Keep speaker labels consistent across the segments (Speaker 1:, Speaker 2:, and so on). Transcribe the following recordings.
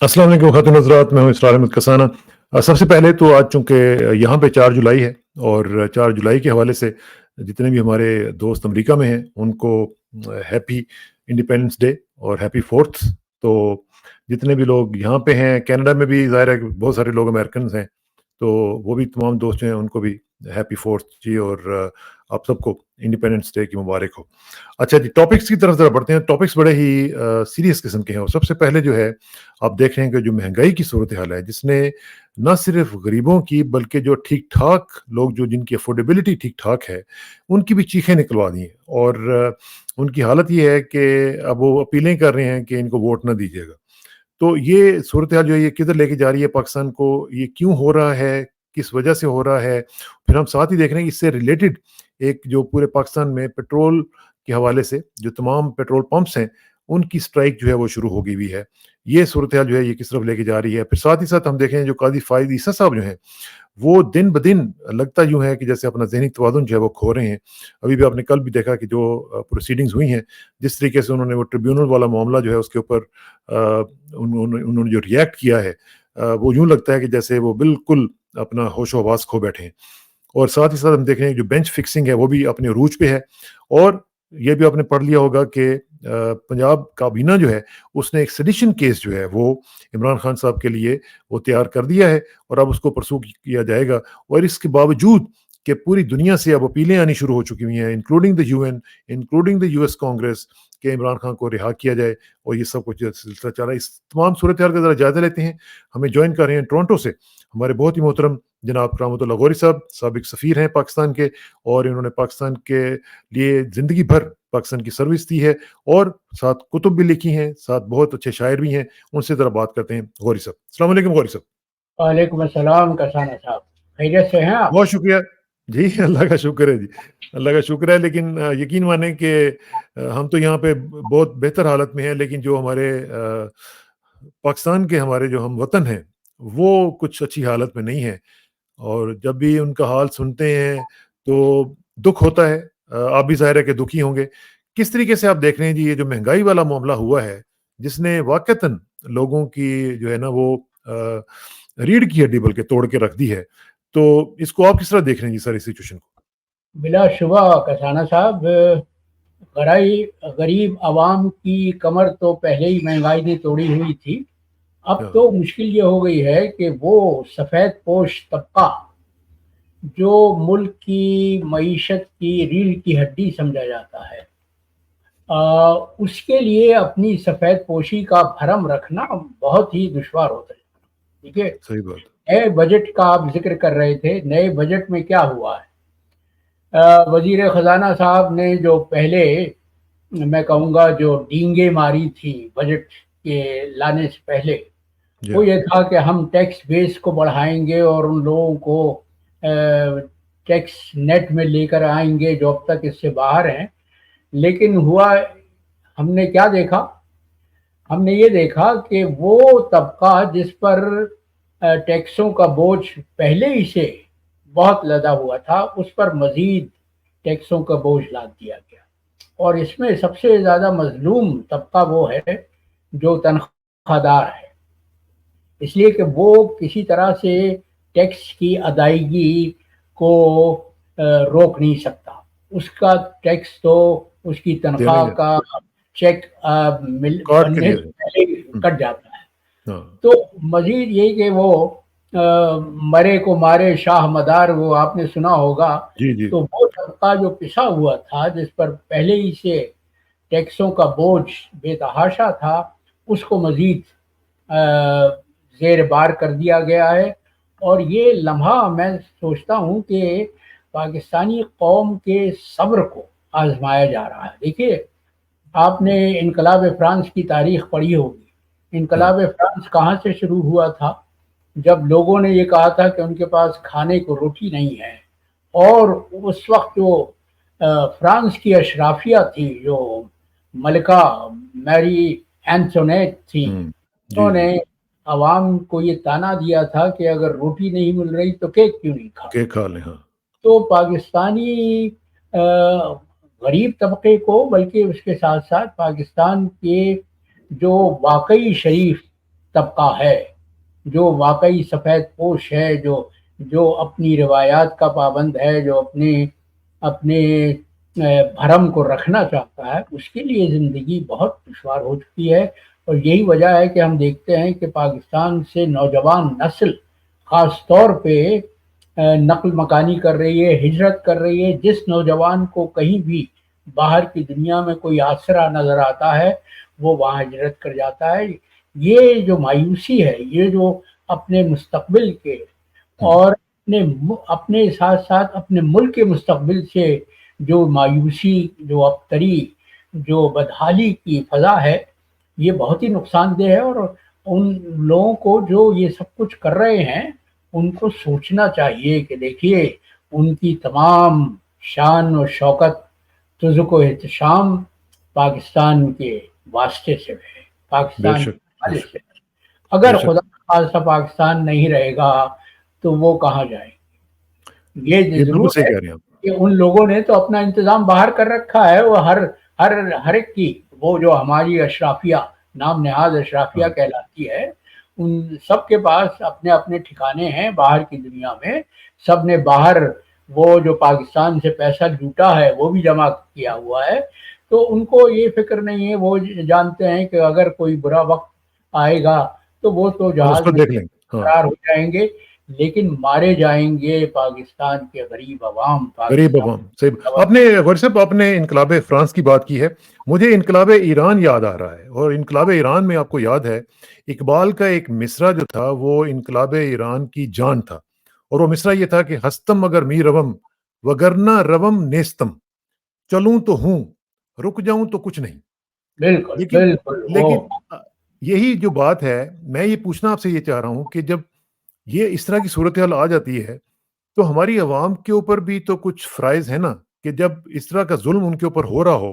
Speaker 1: السلام علیکم خاتون حضرات، میں ہوں اسرار احمد کسانہ۔ سب سے پہلے تو آج چونکہ یہاں پہ 4 جولائی ہے، اور 4 جولائی کے حوالے سے جتنے بھی ہمارے دوست امریکہ میں ہیں ان کو ہیپی انڈیپینڈنس ڈے اور ہیپی فورتھ۔ تو جتنے بھی لوگ یہاں پہ ہیں، کینیڈا میں بھی ظاہر ہے کہ بہت سارے لوگ امریکنز ہیں، تو وہ بھی تمام دوست جو ہیں ان کو بھی ہیپی فورتھ جی، اور آپ سب کو انڈیپینڈنس ڈے کی مبارک ہو۔ اچھا جی، ٹاپکس کی طرف ذرا بڑھتے ہیں۔ ٹاپکس بڑے ہی سیریس قسم کے ہیں، اور سب سے پہلے جو ہے آپ دیکھ رہے ہیں کہ جو مہنگائی کی صورتحال ہے، جس نے نہ صرف غریبوں کی بلکہ جو ٹھیک ٹھاک لوگ جو جن کی افورڈیبلٹی ٹھیک ٹھاک ہے ان کی بھی چیخیں نکلوا دی ہیں، اور ان کی حالت یہ ہے کہ اب وہ اپیلیں کر رہے ہیں کہ ان کو ووٹ نہ دیجیے گا۔ تو یہ صورتحال جو ہے یہ کدھر لے کے جا رہی ہے پاکستان کو؟ یہ کیوں ہو رہا ہے؟ کس وجہ سے ہو رہا ہے؟ پھر ہم ساتھ ہی دیکھ رہے ہیں کہ اس سے ریلیٹڈ ایک جو پورے پاکستان میں پیٹرول کے حوالے سے جو تمام پیٹرول پمپس ہیں ان کی سٹرائک جو ہے وہ شروع ہو گئی ہوئی ہے۔ یہ صورتحال جو ہے یہ کس طرف لے کے جا رہی ہے؟ پھر ساتھ ہی ساتھ ہم دیکھیں جو قاضی فائز عیسیٰ صاحب جو ہیں وہ دن بدن لگتا یوں ہے کہ جیسے اپنا ذہنی توازن جو ہے وہ کھو رہے ہیں۔ ابھی بھی آپ نے کل بھی دیکھا کہ جو پروسیڈنگز ہوئی ہیں، جس طریقے سے انہوں نے وہ ٹریبیونل والا معاملہ جو ہے اس کے اوپر انہوں نے جو ریئیکٹ کیا ہے، وہ یوں لگتا ہے کہ جیسے وہ بالکل اپنا ہوش و حواس کھو بیٹھے ہیں۔ اور ساتھ ہی ساتھ ہم دیکھ رہے ہیں جو بینچ فکسنگ ہے وہ بھی اپنے عروج پہ ہے، اور یہ بھی آپ نے پڑھ لیا ہوگا کہ پنجاب کابینہ جو ہے اس نے ایک سیڈیشن کیس جو ہے وہ عمران خان صاحب کے لیے وہ تیار کر دیا ہے، اور اب اس کو پرسو کیا جائے گا۔ اور اس کے باوجود کہ پوری دنیا سے اب اپیلیں آنی شروع ہو چکی ہوئی ہیں، including the U N, including the US Congress, کہ عمران خان کو رہا کیا جائے، اور یہ سب کچھ سلسلہ چل رہا ہے۔ اس تمام صورتحال کا ذرا جائزہ لیتے ہیں۔ ہمیں جوائن کر رہے ہیں ٹورنٹو سے ہمارے بہت ہی محترم جناب کرامت اللہ غوری صاحب، سابق سفیر ہیں پاکستان کے، اور انہوں نے پاکستان کے لیے زندگی بھر پاکستان کی سروس دی ہے، اور ساتھ کتب بھی لکھی ہیں، ساتھ بہت اچھے شاعر بھی ہیں۔ ان سے ذرا بات کرتے ہیں غوری صاحب۔ السلام علیکم غوری صاحب۔
Speaker 2: وعلیکم السلام کسانہ صاحب، خیریت سے ہیں آپ؟
Speaker 1: بہت شکریہ جی، اللہ کا شکر ہے جی، اللہ کا شکر ہے۔ لیکن یقین مانیں کہ ہم تو یہاں پہ بہت بہتر حالت میں ہیں، لیکن جو ہمارے پاکستان کے ہمارے جو ہم وطن ہیں وہ کچھ اچھی حالت میں نہیں ہیں، اور جب بھی ان کا حال سنتے ہیں تو دکھ ہوتا ہے۔ آپ بھی ظاہر ہے کہ دکھی ہوں گے۔ کس طریقے سے آپ دیکھ رہے ہیں جی یہ جو مہنگائی والا معاملہ ہوا ہے، جس نے واقعتاً لوگوں کی جو ہے نا وہ ریڑھ کی ہڈی بلکہ توڑ کے رکھ دی ہے، تو اس کو آپ کس طرح دیکھ رہے ہیں جی سر، اس سچویشن کو؟
Speaker 2: بلا شبہ کسانہ صاحب، غریب عوام کی کمر تو پہلے ہی مہنگائی نے توڑی ہوئی تھی۔ اب تو مشکل یہ ہو گئی ہے کہ وہ سفید پوش طبقہ جو ملک کی معیشت کی ریڑھ کی ہڈی سمجھا جاتا ہے، اس کے لیے اپنی سفید پوشی کا بھرم رکھنا بہت ہی دشوار ہوتا ہے۔ ٹھیک ہے،
Speaker 1: صحیح بات۔
Speaker 2: نئے بجٹ کا آپ ذکر کر رہے تھے، نئے بجٹ میں کیا ہوا ہے؟ وزیر خزانہ صاحب نے جو پہلے میں کہوں گا جو ڈینگے ماری تھی بجٹ کے لانے سے پہلے، وہ یہ تھا کہ ہم ٹیکس بیس کو بڑھائیں گے اور ان لوگوں کو ٹیکس نیٹ میں لے کر آئیں گے جو اب تک اس سے باہر ہیں۔ لیکن ہوا، ہم نے کیا دیکھا؟ ہم نے یہ دیکھا کہ وہ طبقہ جس پر ٹیکسوں کا بوجھ پہلے ہی سے بہت لدا ہوا تھا، اس پر مزید ٹیکسوں کا بوجھ لاد دیا گیا، اور اس میں سب سے زیادہ مظلوم طبقہ وہ ہے جو تنخواہ دار ہے، اس لیے کہ وہ کسی طرح سے ٹیکس کی ادائیگی کو روک نہیں سکتا۔ اس کا ٹیکس تو اس کی تنخواہ کا چیک بننے سے پہلے کٹ جاتا ہے۔ تو مزید یہی کہ وہ مرے کو مارے شاہ مدار، وہ آپ نے سنا ہوگا۔ تو وہ طبقہ جو پسا ہوا تھا، جس پر پہلے ہی سے ٹیکسوں کا بوجھ بے تحاشا تھا، اس کو مزید زیر بار کر دیا گیا ہے۔ اور یہ لمحہ میں سوچتا ہوں کہ پاکستانی قوم کے صبر کو آزمایا جا رہا ہے۔ دیکھیے، آپ نے انقلاب فرانس کی تاریخ پڑھی ہوگی۔ انقلاب فرانس کہاں سے شروع ہوا تھا؟ جب لوگوں نے یہ کہا تھا کہ ان کے پاس کھانے کو روٹی نہیں ہے، اور اس وقت جو فرانس کی اشرافیہ تھی، جو ملکہ میری اینٹونیٹ تھی، انہوں نے عوام کو یہ طعنہ دیا تھا کہ اگر روٹی نہیں مل رہی تو کیک کیوں نہیں کھا لیں۔ تو پاکستانی غریب طبقے کو، بلکہ اس کے ساتھ ساتھ پاکستان کے جو واقعی شریف طبقہ ہے جو واقعی سفید پوش ہے، جو اپنی روایات کا پابند ہے، جو اپنے بھرم کو رکھنا چاہتا ہے، اس کے لیے زندگی بہت دشوار ہو چکی ہے۔ اور یہی وجہ ہے کہ ہم دیکھتے ہیں کہ پاکستان سے نوجوان نسل خاص طور پہ نقل مکانی کر رہی ہے، ہجرت کر رہی ہے۔ جس نوجوان کو کہیں بھی باہر کی دنیا میں کوئی آسرا نظر آتا ہے وہ وہاں ہجرت کر جاتا ہے۔ یہ جو مایوسی ہے، یہ جو اپنے مستقبل کے اور اپنے ساتھ ساتھ اپنے ملک کے مستقبل سے جو مایوسی، جو ابتری، جو بدحالی کی فضا ہے، یہ بہت ہی نقصان دہ ہے۔ اور ان لوگوں کو جو یہ سب کچھ کر رہے ہیں ان کو سوچنا چاہیے کہ دیکھیے، ان کی تمام شان و شوکت، تزک و احتشام پاکستان کے واسطے سے ہے،
Speaker 1: بے
Speaker 2: پاکستان
Speaker 1: شک،
Speaker 2: کے
Speaker 1: بے
Speaker 2: حوالے
Speaker 1: شک،
Speaker 2: سے۔
Speaker 1: بے
Speaker 2: اگر
Speaker 1: شک،
Speaker 2: خدا خاصہ پاکستان نہیں رہے گا تو وہ کہاں جائیں گے؟ یہ
Speaker 1: یہ بالکل
Speaker 2: ضرور
Speaker 1: صحیح
Speaker 2: ہے
Speaker 1: کہہ رہے ہیں آپ۔
Speaker 2: کہ ان لوگوں نے تو اپنا انتظام باہر کر رکھا ہے، وہ ہر ایک کی، وہ جو ہماری اشرافیہ، نام نہاد اشرافیہ
Speaker 1: ہاں،
Speaker 2: کہلاتی ہے، ان سب کے پاس اپنے اپنے ٹھکانے ہیں باہر کی دنیا میں۔ سب نے باہر وہ جو پاکستان سے پیسہ لوٹا ہے وہ بھی جمع کیا ہوا ہے، تو ان کو یہ فکر نہیں ہے۔ وہ جانتے ہیں کہ اگر کوئی برا وقت آئے گا تو وہ تو
Speaker 1: ہم اس
Speaker 2: جہاز
Speaker 1: کو
Speaker 2: میں
Speaker 1: دیکھ لیں گے، ہاں۔
Speaker 2: فرار ہو جائیں گے، لیکن مارے جائیں گے پاکستان کے غریب عوام،
Speaker 1: غریب
Speaker 2: پاکستان
Speaker 1: عوام صحیح۔
Speaker 2: کے
Speaker 1: آپ نے غور صاحب، آپ نے انقلاب فرانس کی بات کی ہے، مجھے انقلاب ایران یاد آ رہا ہے۔ اور انقلاب ایران میں آپ کو یاد ہے اقبال کا ایک مصرع جو تھا وہ انقلاب ایران کی جان تھا، اور وہ مصرع یہ تھا کہ ہستم اگر می روم وگرنہ روم نیستم، چلوں تو ہوں رک جاؤں تو کچھ نہیں۔
Speaker 2: بالکل
Speaker 1: لیکن
Speaker 2: بالکل وہ
Speaker 1: لیکن یہی جو بات ہے، میں یہ پوچھنا آپ سے یہ چاہ رہا ہوں کہ جب یہ اس طرح کی صورتحال آ جاتی ہے تو ہماری عوام کے اوپر بھی تو کچھ فرائض ہے نا، کہ جب اس طرح کا ظلم ان کے اوپر ہو رہا ہو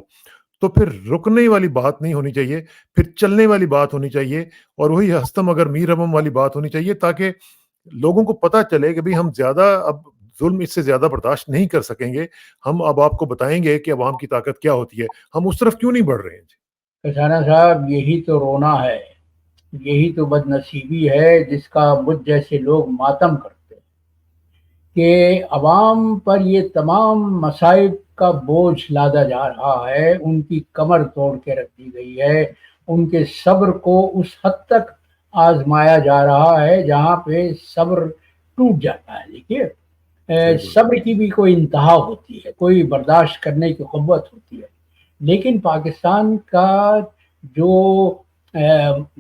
Speaker 1: تو پھر رکنے والی بات نہیں ہونی چاہیے، پھر چلنے والی بات ہونی چاہیے، اور وہی ہستم اگر می ربم والی بات ہونی چاہیے، تاکہ لوگوں کو پتہ چلے کہ بھی ہم زیادہ اب ظلم اس سے زیادہ برداشت نہیں کر سکیں گے، ہم اب آپ کو بتائیں گے کہ عوام کی طاقت کیا ہوتی ہے، ہم اس طرف کیوں نہیں بڑھ رہے ہیں؟
Speaker 2: کسانہ صاحب، یہی تو رونا ہے، یہی تو بد نصیبی ہے جس کا مجھ جیسے لوگ ماتم کرتے ہیں کہ عوام پر یہ تمام مصائب کا بوجھ لادا جا رہا ہے، ان کی کمر توڑ کے رکھ دی گئی ہے، ان کے صبر کو اس حد تک آزمایا جا رہا ہے جہاں پہ صبر ٹوٹ جاتا ہے۔ دیکھیے،
Speaker 1: صحیح بول
Speaker 2: صبر کی بھی کوئی انتہا ہوتی ہے، کوئی برداشت کرنے کی قوت ہوتی ہے، لیکن پاکستان کا جو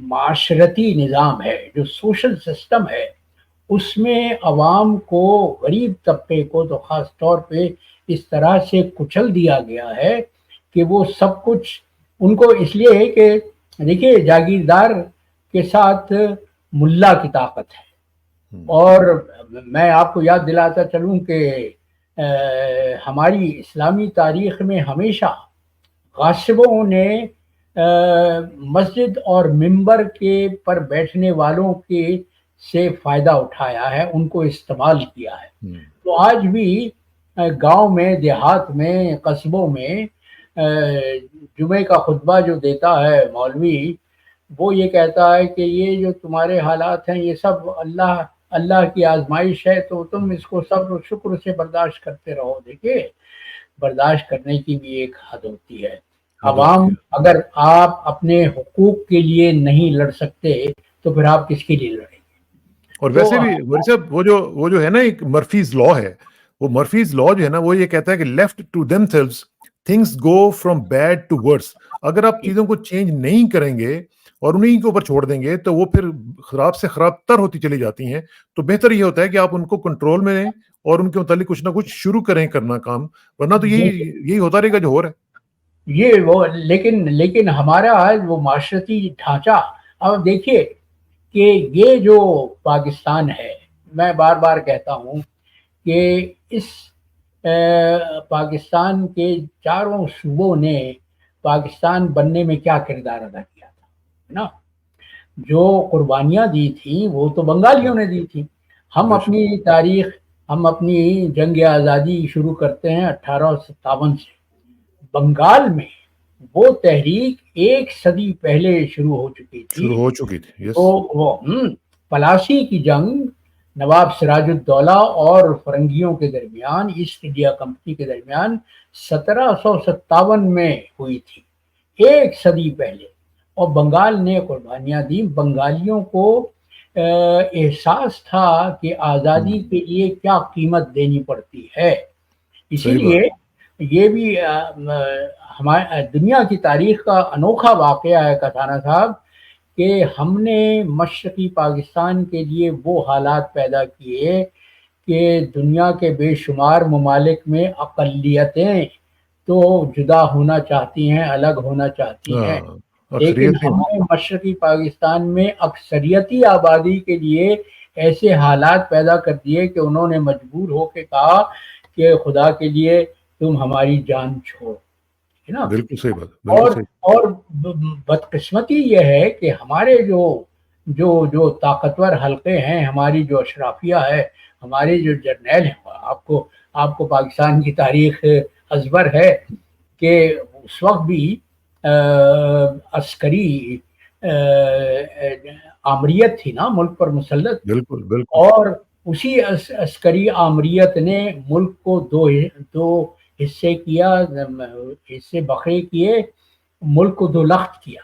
Speaker 2: معاشرتی نظام ہے، جو سوشل سسٹم ہے، اس میں عوام کو، غریب طبقے کو تو خاص طور پہ اس طرح سے کچل دیا گیا ہے کہ وہ سب کچھ ان کو اس لیے ہے کہ دیکھیے، جاگیردار کے ساتھ ملا کی طاقت ہے۔ اور میں آپ کو یاد دلاتا چلوں کہ ہماری اسلامی تاریخ میں ہمیشہ غاصبوں نے مسجد اور منبر کے پر بیٹھنے والوں کے سے فائدہ اٹھایا ہے، ان کو استعمال کیا ہے۔ تو آج بھی گاؤں میں، دیہات میں، قصبوں میں جمعے کا خطبہ جو دیتا ہے مولوی، وہ یہ کہتا ہے کہ یہ جو تمہارے حالات ہیں یہ سب اللہ کی آزمائش ہے، تو تم اس کو صبر و شکر سے برداشت کرتے رہو۔ دیکھیے، برداشت کرنے کی بھی ایک حد ہوتی ہے۔
Speaker 1: حد ہوتی
Speaker 2: عوام،
Speaker 1: ہے۔
Speaker 2: اگر آپ اپنے حقوق کے لیے نہیں لڑ سکتے تو پھر آپ کس کے لیے لڑیں گے؟
Speaker 1: اور
Speaker 2: تو
Speaker 1: ویسے بھی مولوی صاحب، وہ جو ہے نا، ایک مرفیز لا ہے، وہ مرفیز لا جو ہے نا، وہ یہ کہتا ہے کہ left to themselves things go from bad to worse. اگر آپ چیزوں کو چینج نہیں کریں گے اور انہیں کے اوپر چھوڑ دیں گے تو وہ پھر خراب سے خراب تر ہوتی چلی جاتی ہیں۔ تو بہتر یہ ہوتا ہے کہ آپ ان کو کنٹرول میں لیں اور ان کے متعلق کچھ نہ کچھ شروع کریں کرنا کام، ورنہ تو یہی ہوتا رہے گا جو ہو رہا ہے۔
Speaker 2: یہ وہ لیکن ہمارا آج وہ معاشرتی ڈھانچہ، اب دیکھیے کہ یہ جو پاکستان ہے، میں بار بار کہتا ہوں کہ اس پاکستان کے چاروں صوبوں نے پاکستان بننے میں کیا کردار ادا کیا تھا نا؟ جو قربانیاں دی تھیں وہ تو بنگالیوں نے دی تھیں۔ ہم
Speaker 1: بے شک،
Speaker 2: اپنی تاریخ، ہم اپنی جنگ آزادی شروع کرتے ہیں 1857 سے۔ بنگال میں وہ تحریک 1 صدی پہلے شروع ہو چکی تھی.
Speaker 1: شروع ہو چکی تھی. یس.
Speaker 2: تو وہ پلاسی کی جنگ نواب سراج الدولہ اور فرنگیوں کے درمیان، ایسٹ انڈیا کمپنی کے درمیان 1757 میں ہوئی تھی، 1 صدی پہلے. اور بنگال نے قربانیاں دی. بنگالیوں کو احساس تھا کہ آزادی کے لیے کیا قیمت دینی پڑتی ہے. اسی
Speaker 1: صحیح
Speaker 2: لیے
Speaker 1: بات.
Speaker 2: یہ بھی ہمارے دنیا کی تاریخ کا انوکھا واقعہ ہے کتھانا صاحب کہ ہم نے مشرقی پاکستان کے لیے وہ حالات پیدا کیے کہ دنیا کے بے شمار ممالک میں اقلیتیں تو جدا ہونا چاہتی ہیں، الگ ہونا چاہتی ہیں،
Speaker 1: ہاں،
Speaker 2: لیکن
Speaker 1: اکثریتیں.
Speaker 2: ہم نے مشرقی پاکستان میں اکثریتی آبادی کے لیے ایسے حالات پیدا کر دیے کہ انہوں نے مجبور ہو کے کہا کہ خدا کے لیے تم ہماری جان چھوڑ، ہے نا.
Speaker 1: بالکل صحیح بات. بالکل
Speaker 2: اور
Speaker 1: صحیح.
Speaker 2: اور بدقسمتی یہ ہے کہ ہمارے جو طاقتور حلقے ہیں، ہماری جو اشرافیہ ہے، ہمارے جو جرنیل ہیں، آپ کو پاکستان کی تاریخ ازبر ہے کہ اس وقت بھی عسکری آمریت تھی نا ملک پر مسلط.
Speaker 1: بالکل بالکل.
Speaker 2: اور اسی عسکری آمریت نے ملک کو دو حصے کیا، حصے بکھرے کیے، ملک کو دو لخت کیا.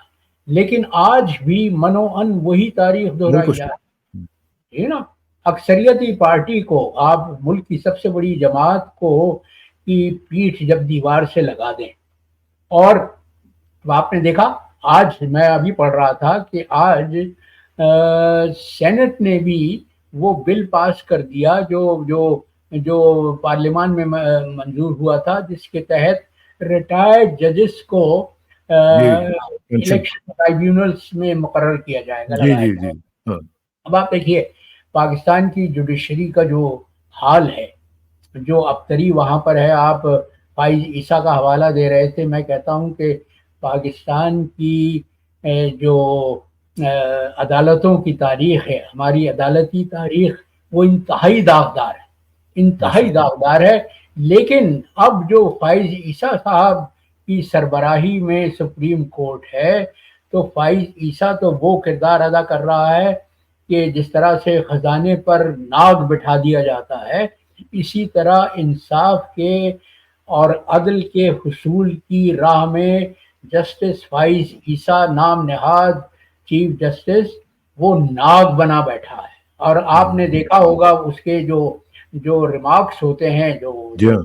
Speaker 2: لیکن آج بھی منو ان وہی تاریخ
Speaker 1: ملک
Speaker 2: دہرائی
Speaker 1: کو
Speaker 2: جا رہی ہے نا. اکثریتی پارٹی کو آپ ملک کی سب سے بڑی جماعت کو کی پیٹھ جب دیوار سے لگا دیں. اور آپ نے دیکھا آج میں ابھی پڑھ رہا تھا کہ آج سینٹ نے بھی وہ بل پاس کر دیا جو پارلیمان میں منظور ہوا تھا، جس کے تحت ریٹائرڈ ججز کو
Speaker 1: جی پینشن.
Speaker 2: الیکشن ٹرائیبیونلز میں مقرر کیا جائے گا،
Speaker 1: جی
Speaker 2: لگایا
Speaker 1: جی
Speaker 2: جائے
Speaker 1: جی.
Speaker 2: گا.
Speaker 1: ہاں.
Speaker 2: اب آپ دیکھیے پاکستان کی جوڈیشری کا جو حال ہے، جو ابتری وہاں پر ہے. آپ فائز عیسیٰ کا حوالہ دے رہے تھے. میں کہتا ہوں کہ پاکستان کی جو عدالتوں کی تاریخ ہے، ہماری عدالتی تاریخ، وہ انتہائی داغدار ہے،
Speaker 1: بے
Speaker 2: انتہائی
Speaker 1: شک.
Speaker 2: داغدار ہے. لیکن اب جو فائز عیسیٰ صاحب کی سربراہی میں سپریم کورٹ ہے، تو فائز عیسیٰ تو وہ کردار ادا کر رہا ہے کہ جس طرح سے خزانے پر ناگ بٹھا دیا جاتا ہے، اسی طرح انصاف کے اور عدل کے حصول کی راہ میں جسٹس فائز عیسیٰ نام نہاد چیف جسٹس وہ ناگ بنا بیٹھا ہے. اور آپ نے دیکھا ہوگا اس کے جو ریمارکس ہوتے ہیں، جو
Speaker 1: جی
Speaker 2: جو
Speaker 1: ہاں.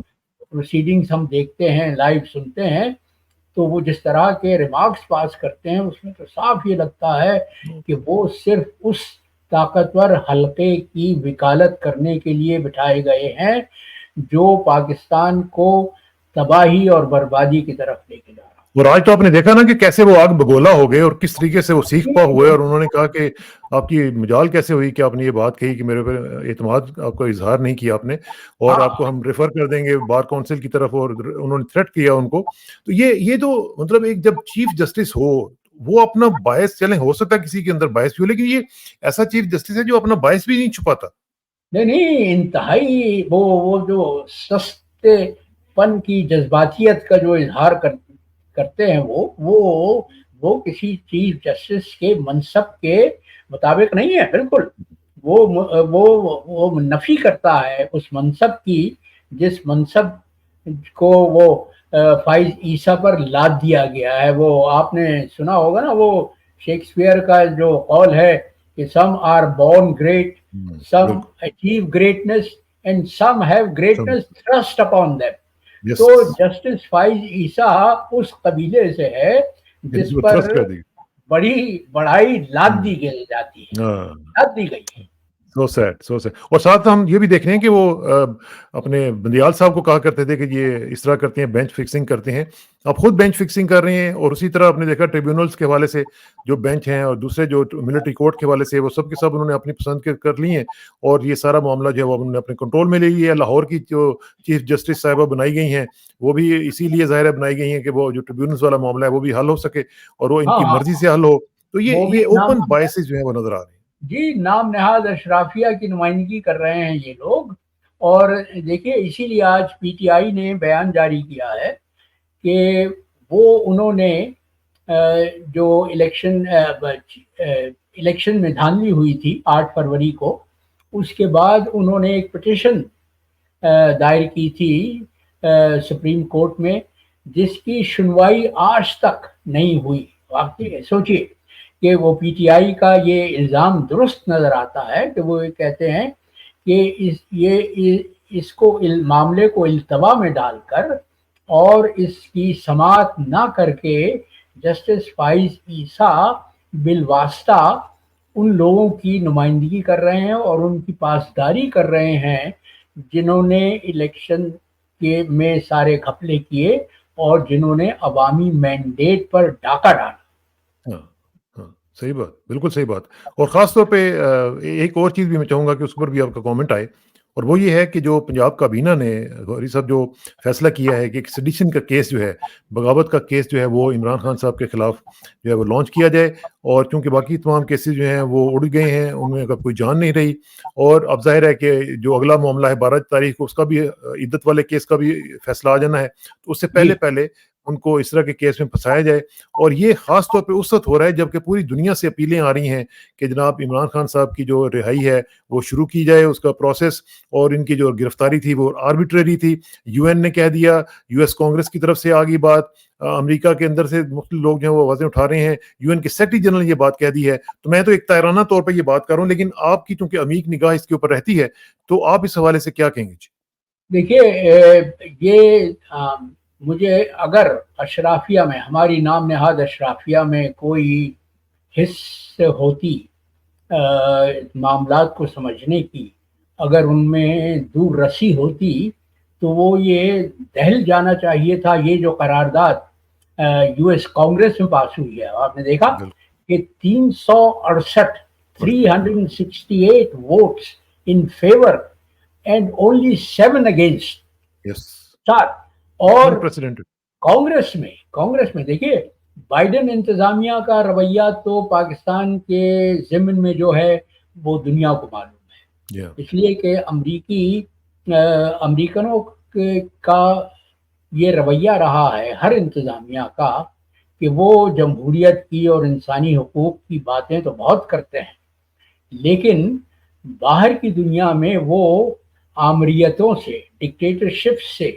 Speaker 2: پروسیڈنگز ہم دیکھتے ہیں، لائیو سنتے ہیں، تو وہ جس طرح کے ریمارکس پاس کرتے ہیں اس میں تو صاف یہ لگتا ہے کہ وہ صرف اس طاقتور حلقے کی وکالت کرنے کے لیے بٹھائے گئے ہیں جو پاکستان کو تباہی اور بربادی کی طرف لے کے جا رہا
Speaker 1: اور آج تو آپ نے دیکھا نا کہ کیسے وہ آگ بگولا ہو گئے اور کس طریقے سے وہ سیکھ پا ہوئے،
Speaker 2: ہے.
Speaker 1: اور انہوں نے کہا کہ آپ کی مجال کیسے ہوئی کہ آپ نے یہ بات کہی کہ میرے پر اعتماد آپ کا اظہار نہیں کیا آپ نے، اور آپ کو ہم ریفر کر دیں گے بار کونسل کی طرف، اور انہوں نے تھریٹ کیا ان کو. تو یہ تو مطلب ایک جب چیف جسٹس ہو وہ اپنا باعث، چلیں ہو سکتا ہے کسی کے اندر باعث بھی ہو، لیکن یہ ایسا چیف جسٹس ہے جو اپنا باعث بھی نہیں چھپاتا.
Speaker 2: نہیں انتہائی وہ جو سستے پن کی جذباتیت کا جو اظہار کرتے ہیں وہ کسی چیف جسٹس کے منصب کے مطابق نہیں ہے. بالکل وہ نفی کرتا ہے اس منصب کی جس منصب کو وہ فائز عیسیٰ پر لاد دیا گیا ہے. وہ آپ نے سنا ہوگا نا، وہ شیکسپیئر کا جو قول ہے کہ some are born great, some
Speaker 1: بالکل.
Speaker 2: achieve greatness and some have greatness thrust upon them.
Speaker 1: یس.
Speaker 2: تو جسٹس فائز عیسیٰ اس قبیلے سے ہے جس پر
Speaker 1: تھرسٹ کر دی.
Speaker 2: بڑائی لاد دی جاتی ہے،
Speaker 1: ہاں.
Speaker 2: لاد دی گئی ہے.
Speaker 1: سو سیڈ سو سیڈ. اور ساتھ ہم یہ بھی دیکھ رہے ہیں کہ وہ اپنے بندیال صاحب کو کہا کرتے تھے کہ یہ اس طرح کرتے ہیں، بینچ فکسنگ کرتے ہیں. اب خود بینچ فکسنگ کر رہے ہیں، اور اسی طرح آپ نے دیکھا ٹریبیونلز کے حوالے سے جو بینچ ہیں اور دوسرے جو ملٹری کورٹ کے حوالے سے، وہ سب کے سب انہوں نے اپنی پسند کے کر لی ہیں، اور یہ سارا معاملہ جو ہے وہ انہوں نے اپنے کنٹرول میں لے لیا ہے. لاہور کی جو چیف جسٹس صاحبہ بنائی گئی ہیں وہ بھی اسی لیے ظاہر بنائی گئی ہیں کہ وہ جو ٹریبیونلز والا معاملہ ہے وہ بھی حل ہو سکے اور وہ ان کی مرضی سے حل ہو. تو
Speaker 2: وہ بھی
Speaker 1: یہ
Speaker 2: نام
Speaker 1: اوپن بائسز جو ہیں وہ نظر آ رہے ہیں.
Speaker 2: جی نام نہاد اشرافیہ کی نمائندگی کر رہے ہیں یہ لوگ. اور دیکھیے اسی لیے آج پی ٹی آئی نے بیان جاری کیا ہے کہ وہ انہوں نے جو الیکشن میں دھاندلی ہوئی تھی 8 فروری کو، اس کے بعد انہوں نے ایک پٹیشن دائر کی تھی سپریم کورٹ میں، جس کی سنوائی آج تک نہیں ہوئی. واقعی سوچئے کہ وہ پی ٹی آئی کا یہ الزام درست نظر آتا ہے کہ وہ یہ کہتے ہیں کہ اس کو معاملے کو التوا میں ڈال کر اور اس کی سماعت نہ کر کے جسٹس فائز عیسیٰ بالواسطہ ان لوگوں کی نمائندگی کر رہے ہیں اور ان کی پاسداری کر رہے ہیں جنہوں نے الیکشن کے میں سارے گھپلے کیے اور جنہوں نے عوامی مینڈیٹ پر ڈاکہ ڈالا.
Speaker 1: ہاں ہاں، صحیح بات، بالکل صحیح بات. اور خاص طور پہ ایک اور چیز بھی میں چاہوں گا کہ اس پر بھی آپ کا کامنٹ آئے، اور وہ یہ ہے کہ جو پنجاب کابینہ نے غوری صاحب جو فیصلہ کیا ہے کہ ایک سیڈیشن کا کیس جو ہے، بغاوت کا کیس جو ہے، وہ عمران خان صاحب کے خلاف جو ہے وہ لانچ کیا جائے. اور چونکہ باقی تمام کیسز جو ہیں وہ اڑ گئے ہیں، ان میں اب کوئی جان نہیں رہی، اور اب ظاہر ہے کہ جو اگلا معاملہ ہے 12 تاریخ کو، اس کا بھی عدت والے کیس کا بھی فیصلہ آ جانا ہے، تو اس سے
Speaker 2: جی
Speaker 1: پہلے ان کو اس طرح کے کیس میں پھنسایا جائے. اور یہ خاص طور پہ اس وقت ہو رہا ہے جبکہ پوری دنیا سے اپیلیں آ رہی ہیں کہ جناب عمران خان صاحب کی جو رہائی ہے وہ شروع کی جائے، اس کا پروسیس. اور ان کی جو گرفتاری تھی وہ آربیٹریری تھی. یو این نے کہہ دیا، یو ایس کانگریس کی طرف سے آگی بات، امریکہ کے اندر سے مختلف لوگ جو ہیں وہ آوازیں اٹھا رہے ہیں، یو این کے سیکرٹری جنرل نے یہ بات کہہ دی ہے. تو میں تو ایک طائرانہ طور پہ یہ بات کر رہا ہوں، لیکن آپ کی چونکہ عمیق نگاہ اس کے اوپر رہتی ہے، تو آپ اس حوالے سے کیا کہیں گے؟
Speaker 2: دیکھیے، یہ مجھے اگر اشرافیہ میں، ہماری نام نہاد اشرافیہ میں کوئی حص ہوتی معاملات کو سمجھنے کی، اگر ان میں دور رسی ہوتی، تو وہ یہ دہل جانا چاہیے تھا یہ جو قرارداد یو ایس کانگریس میں پاس ہوئی ہے. آپ نے دیکھا کہ 368 368 votes in favour and only 7 against.
Speaker 1: Yes,
Speaker 2: اور کانگریس میں دیکھیے بائیڈن انتظامیہ کا رویہ تو پاکستان کے ضمن میں جو ہے وہ دنیا کو معلوم ہے، اس لیے کہ امریکنوں کا یہ رویہ رہا ہے ہر انتظامیہ کا کہ وہ جمہوریت کی اور انسانی حقوق کی باتیں تو بہت کرتے ہیں، لیکن باہر کی دنیا میں وہ آمریتوں سے، ڈکٹیٹرشپ سے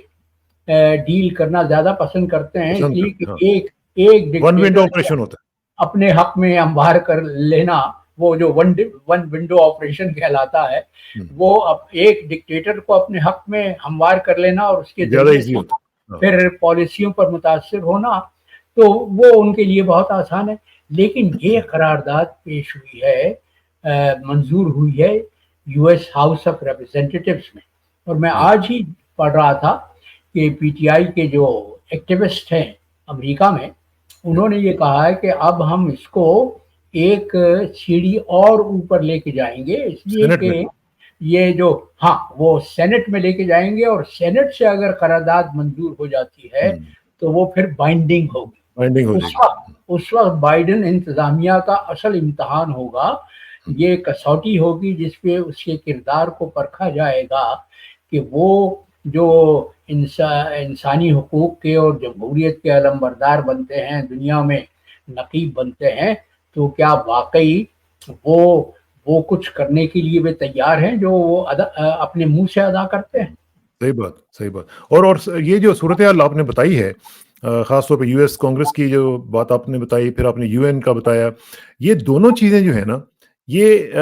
Speaker 2: ڈیل کرنا زیادہ پسند کرتے ہیں، اس لیے کہ ایک ڈکٹیٹر اپنے حق میں ہموار کر لینا، وہ جو ون ونڈو آپریشن کہلاتا ہے، وہ ایک ڈکٹیٹر کو اپنے حق میں ہموار کر لینا اور اس کے پھر پالیسیوں پر متاثر ہونا، تو وہ ان کے لیے بہت آسان ہے. لیکن یہ قرارداد پیش ہوئی ہے، منظور ہوئی ہے یو ایس ہاؤس آف ریپرزینٹیٹیوز میں، اور میں آج ہی پڑھ رہا تھا کہ پی ٹی آئی کے جو ایکٹیوسٹ ہیں امریکہ میں، انہوں نے یہ کہا ہے کہ اب ہم اس کو ایک سیڑھی اور اوپر لے کے جائیں گے، اس لیے کہ یہ جو وہ سینٹ میں لے کے جائیں گے، اور سینٹ سے اگر قرارداد منظور ہو جاتی ہے تو وہ پھر بائنڈنگ ہوگی. اس وقت بائیڈن انتظامیہ کا اصل امتحان ہوگا، یہ کسوٹی ہوگی جس پہ اس کے کردار کو پرکھا جائے گا کہ وہ جو انسانی حقوق کے اور جمہوریت کے علمبردار بنتے ہیں، دنیا میں نقیب بنتے ہیں، تو کیا واقعی وہ کچھ کرنے کے لیے بھی تیار ہیں جو وہ اپنے منہ سے ادا کرتے ہیں.
Speaker 1: صحیح بات. اور یہ جو صورتحال آپ نے بتائی ہے، خاص طور پہ یو ایس کانگریس کی جو بات آپ نے بتائی، پھر آپ نے یو این کا بتایا، یہ دونوں چیزیں جو ہیں نا، یہ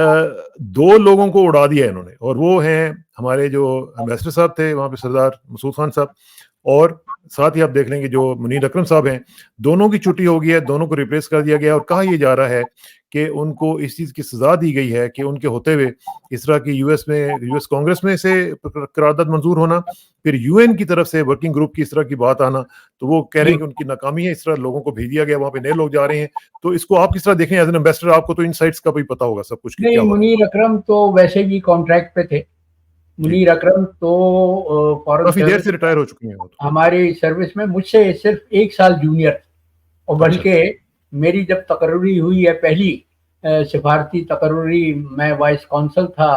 Speaker 1: دو لوگوں کو اڑا دیا انہوں نے، اور وہ ہیں ہمارے جو ایمبیسڈر صاحب تھے وہاں پہ، سردار مسعود خان صاحب، اور ساتھ ہی آپ دیکھ لیں گے جو منیر اکرم صاحب ہیں، دونوں کی چھٹی ہو گئی ہے، دونوں کو ریپلیس کر دیا گیا، اور کہا یہ جا رہا ہے کہ ان کو اس چیز کی سزا دی گئی ہے کہ ان کے ہوتے ہوئے اس طرح کی یو ایس کانگریس میں سے قرارداد منظور ہونا، پھر یو این کی طرف سے ورکنگ گروپ کی اس طرح کی بات آنا، تو وہ کہہ رہے ہیں کہ ان کی ناکامی ہے، اس طرح لوگوں کو بھیج دیا گیا، وہاں پہ نئے لوگ جا رہے ہیں. تو اس کو آپ کس طرح دیکھیں ایز این ایمبیسڈر؟ آپ کو تو ان سائٹس کا بھی پتا ہوگا سب کچھ.
Speaker 2: نہیں، منیر اکرم تو ویسے بھی کانٹریکٹ پہ تھے. منیر اکرم تو
Speaker 1: کافی دیر سے ریٹائر ہو چکی ہیں
Speaker 2: ہماری سروس میں، مجھ سے صرف 1 سال جونیئر، اور بلکہ میری جب تقرری ہوئی ہے پہلی سفارتی تقرری، میں وائس کونسل تھا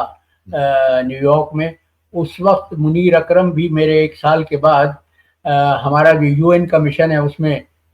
Speaker 2: نیو یارک میں، اس وقت منیر اکرم بھی میرے 1 سال کے بعد ہمارا جو یو این کا مشن ہے اس میں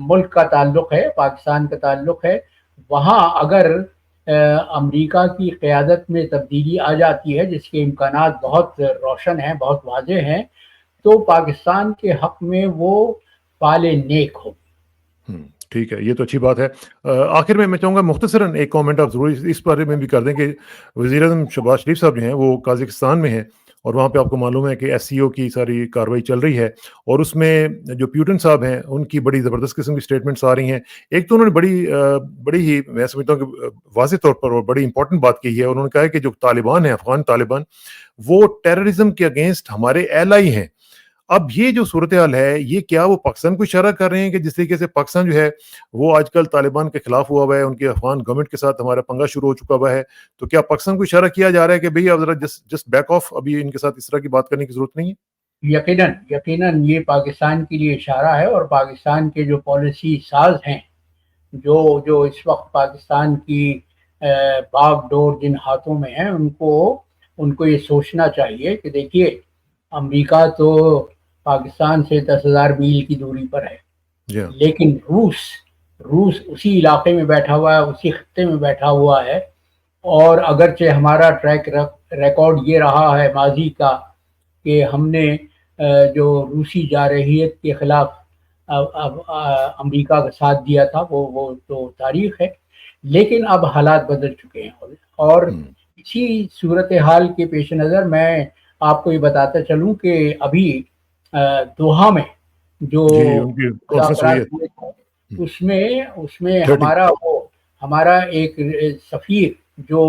Speaker 2: ملک کا تعلق ہے، پاکستان کا تعلق ہے، وہاں اگر امریکہ کی قیادت میں تبدیلی آ جاتی ہے جس کے امکانات بہت روشن ہیں، بہت واضح ہیں، تو پاکستان کے حق میں وہ فعال نیک ہو۔
Speaker 1: ٹھیک ہے، یہ تو اچھی بات ہے۔ آخر میں چاہوں گا مختصراً ایک کامنٹ آپ ضرور اس بارے میں بھی کر دیں کہ وزیر اعظم شہباز شریف صاحب جو ہیں وہ قازقستان میں ہیں، اور وہاں پہ آپ کو معلوم ہے کہ ایس سی او کی ساری کارروائی چل رہی ہے، اور اس میں جو پیوٹن صاحب ہیں ان کی بڑی زبردست قسم کی اسٹیٹمنٹس آ رہی ہیں۔ ایک تو انہوں نے بڑی ہی میں سمجھتا ہوں کہ واضح طور پر اور بڑی امپورٹنٹ بات کی ہے، انہوں نے کہا ہے کہ جو طالبان ہیں، افغان طالبان، وہ ٹیررزم کے اگینسٹ ہمارے ایلائی ہیں۔ اب یہ جو صورتحال ہے، یہ کیا وہ پاکستان کو اشارہ کر رہے ہیں کہ جس طریقے سے پاکستان جو ہے وہ آج کل طالبان کے خلاف ہوا ہوا ہے، ان کے افغان گورنمنٹ کے ساتھ ہمارا پنگا شروع ہو چکا ہوا ہے، تو کیا پاکستان کو اشارہ کیا جا رہا ہے کہ بھئی اب ذرا جسٹ بیک آف، ابھی ان کے ساتھ اس طرح کی بات کرنے کی ضرورت نہیں ہے؟
Speaker 2: یقیناً یقیناً یہ پاکستان کے لیے اشارہ ہے، اور پاکستان کے جو پالیسی ساز ہیں، جو اس وقت پاکستان کی باغ ڈور جن ہاتھوں میں ہیں، ان کو یہ سوچنا چاہیے کہ دیکھیے امریکہ تو پاکستان سے 10,000 میل کی دوری پر ہے،
Speaker 1: جی ہاں،
Speaker 2: لیکن روس اسی علاقے میں بیٹھا ہوا ہے، اسی خطے میں بیٹھا ہوا ہے، اور اگرچہ ہمارا ٹریک ریکارڈ یہ رہا ہے ماضی کا کہ ہم نے جو روسی جارحیت کے خلاف امریکہ کا ساتھ دیا تھا، وہ تو تاریخ ہے، لیکن اب حالات بدل چکے ہیں، اور اسی صورتحال کے پیش نظر میں آپ کو یہ بتاتا چلوں کہ ابھی دوحہ میں جو
Speaker 1: جی ان کی کانفرنس ہوئی
Speaker 2: مذاکرات
Speaker 1: ہے،
Speaker 2: ہوئے تھے، اس میں
Speaker 1: 30۔
Speaker 2: ہمارا ایک سفیر جو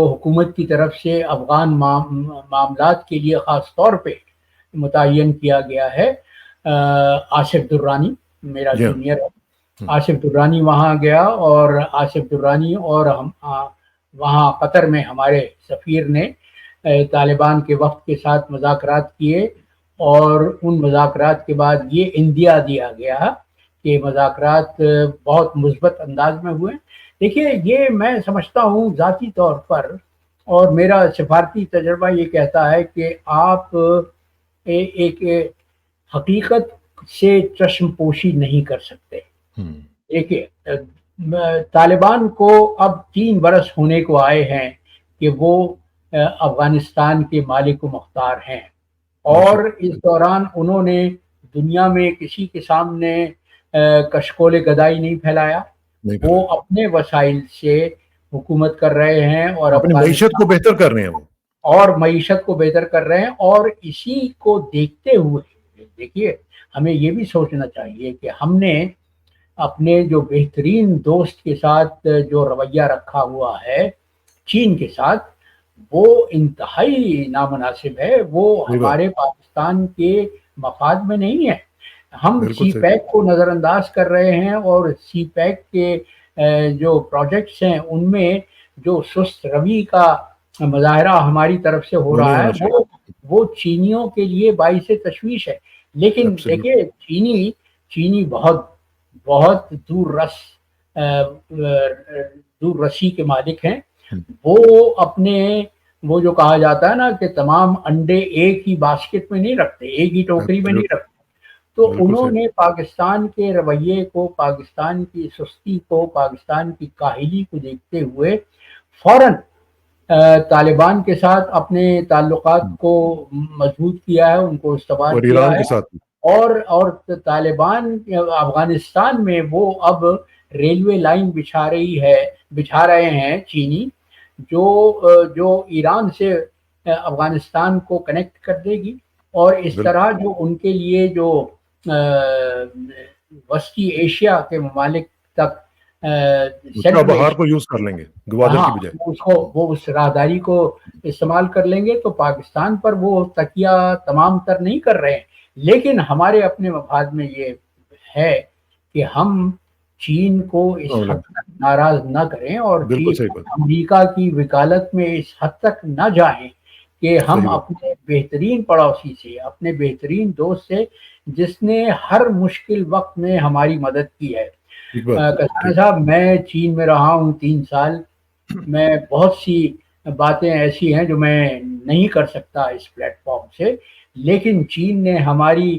Speaker 2: حکومت کی طرف سے افغان معاملات کے لیے خاص طور پہ متعین کیا گیا ہے، آصف درانی، میرا
Speaker 1: جی ہاں،
Speaker 2: جونیئر ہے، آصف درانی وہاں گیا، اور آصف درانی اور ہم وہاں قطر میں ہمارے سفیر نے طالبان کے وفد کے ساتھ مذاکرات کیے، اور ان مذاکرات کے بعد یہ اندیا دیا گیا کہ مذاکرات بہت مثبت انداز میں ہوئے۔ دیکھیے یہ میں سمجھتا ہوں ذاتی طور پر، اور میرا سفارتی تجربہ یہ کہتا ہے کہ آپ ایک حقیقت سے چشم پوشی نہیں کر سکتے۔ دیکھیے طالبان کو اب 3 برس ہونے کو آئے ہیں کہ وہ افغانستان کے مالک و مختار ہیں، اور اس دوران انہوں نے دنیا میں کسی کے سامنے کشکول گدائی نہیں پھیلایا، وہ اپنے وسائل سے حکومت کر رہے ہیں، اور
Speaker 1: اپنی معیشت کو بہتر کر رہے ہیں وہ،
Speaker 2: اور معیشت کو بہتر کر رہے ہیں، اور اسی کو دیکھتے ہوئے دیکھیے ہمیں یہ بھی سوچنا چاہیے کہ ہم نے اپنے جو بہترین دوست کے ساتھ جو رویہ رکھا ہوا ہے چین کے ساتھ، وہ انتہائی نامناسب ہے، وہ ہمارے پاکستان کے مفاد میں نہیں ہے۔ ہم سی پیک کو نظر انداز کر رہے ہیں، اور سی پیک کے جو پروجیکٹس ہیں ان میں جو سست روی کا مظاہرہ ہماری طرف سے ہو رہا ہے وہ چینیوں کے لیے باعث تشویش ہے۔ لیکن دیکھیے چینی بہت دور رسی کے مالک ہیں، وہ جو کہا جاتا ہے نا کہ تمام انڈے ایک ہی باسکٹ میں نہیں رکھتے، ایک ہی ٹوکری میں نہیں رکھتے، تو انہوں نے پاکستان کے رویے کو، پاکستان کی سستی کو، پاکستان کی کاہلی کو دیکھتے ہوئے فوراً طالبان کے ساتھ اپنے تعلقات کو مضبوط کیا ہے، ان کو استوار کیا ہے، اور طالبان افغانستان میں وہ اب ریلوے لائن بچھا رہے ہیں چینی، جو ایران سے افغانستان کو کنیکٹ کر دے گی، اور اس طرح جو ان کے لیے جو وسطی ایشیا کے ممالک تک
Speaker 1: بہار کو یوز کر لیں گے گوادر کی بجائے،
Speaker 2: وہ اس راہداری کو استعمال کر لیں گے، تو پاکستان پر وہ تکیہ تمام تر نہیں کر رہے ہیں، لیکن ہمارے اپنے مفاد میں یہ ہے کہ ہم چین کو اس حد تک ناراض نہ کریں، اور امریکہ کی وکالت میں اس حد تک نہ جائیں کہ ہم اپنے بہترین پڑوسی سے، اپنے بہترین دوست سے، جس نے ہر مشکل وقت میں ہماری مدد کی ہے۔ کسانہ صاحب، میں چین میں رہا ہوں 3 سال، میں بہت سی باتیں ایسی ہیں جو میں نہیں کر سکتا اس پلیٹ فارم سے، لیکن چین نے ہماری